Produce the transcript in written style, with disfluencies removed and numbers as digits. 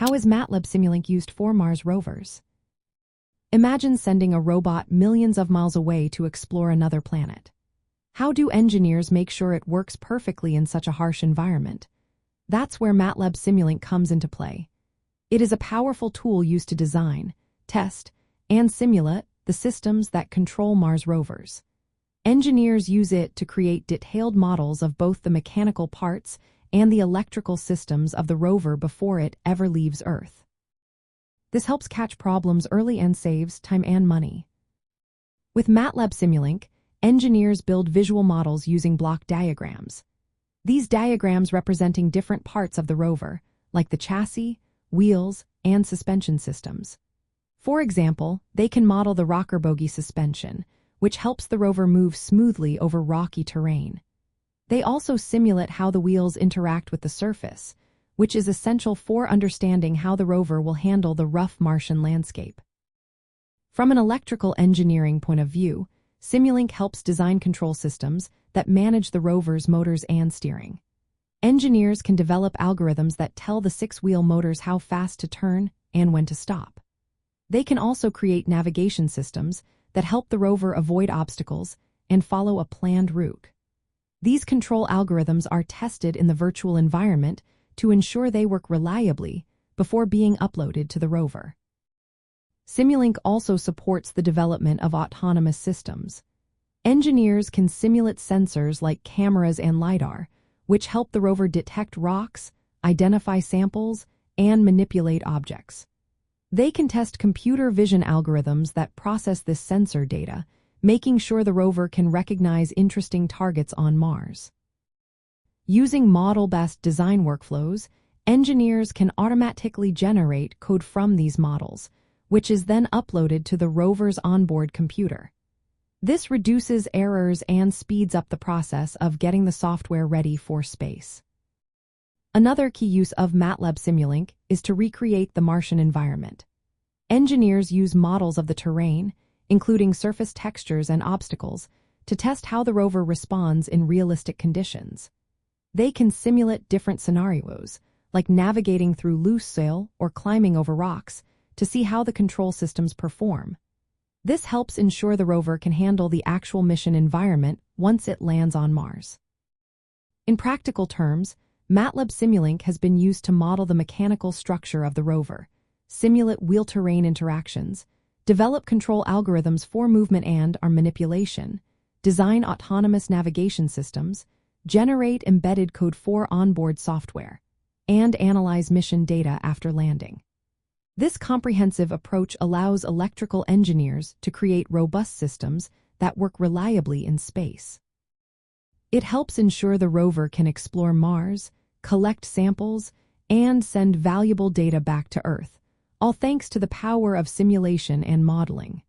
How is MATLAB Simulink used for Mars rovers? Imagine sending a robot millions of miles away to explore another planet. How do engineers make sure it works perfectly in such a harsh environment? That's where MATLAB Simulink comes into play. It is a powerful tool used to design, test, and simulate the systems that control Mars rovers. Engineers use it to create detailed models of both the mechanical parts and the electrical systems of the rover before it ever leaves Earth. This helps catch problems early and saves time and money. With MATLAB Simulink, engineers build visual models using block diagrams. These diagrams representing different parts of the rover, like the chassis, wheels, and suspension systems. For example, they can model the rocker bogie suspension, which helps the rover move smoothly over rocky terrain. They also simulate how the wheels interact with the surface, which is essential for understanding how the rover will handle the rough Martian landscape. From an electrical engineering point of view, Simulink helps design control systems that manage the rover's motors and steering. Engineers can develop algorithms that tell the six-wheel motors how fast to turn and when to stop. They can also create navigation systems that help the rover avoid obstacles and follow a planned route. These control algorithms are tested in the virtual environment to ensure they work reliably before being uploaded to the rover. Simulink also supports the development of autonomous systems. Engineers can simulate sensors like cameras and lidar, which help the rover detect rocks, identify samples, and manipulate objects. They can test computer vision algorithms that process this sensor data, making sure the rover can recognize interesting targets on Mars. Using model-based design workflows, engineers can automatically generate code from these models, which is then uploaded to the rover's onboard computer. This reduces errors and speeds up the process of getting the software ready for space. Another key use of MATLAB Simulink is to recreate the Martian environment. Engineers use models of the terrain, including surface textures and obstacles, to test how the rover responds in realistic conditions. They can simulate different scenarios, like navigating through loose soil or climbing over rocks, to see how the control systems perform. This helps ensure the rover can handle the actual mission environment once it lands on Mars. In practical terms, MATLAB Simulink has been used to model the mechanical structure of the rover, simulate wheel-terrain interactions, develop control algorithms for movement and arm manipulation, design autonomous navigation systems, generate embedded code for onboard software, and analyze mission data after landing. This comprehensive approach allows electrical engineers to create robust systems that work reliably in space. It helps ensure the rover can explore Mars, collect samples, and send valuable data back to Earth, all thanks to the power of simulation and modeling.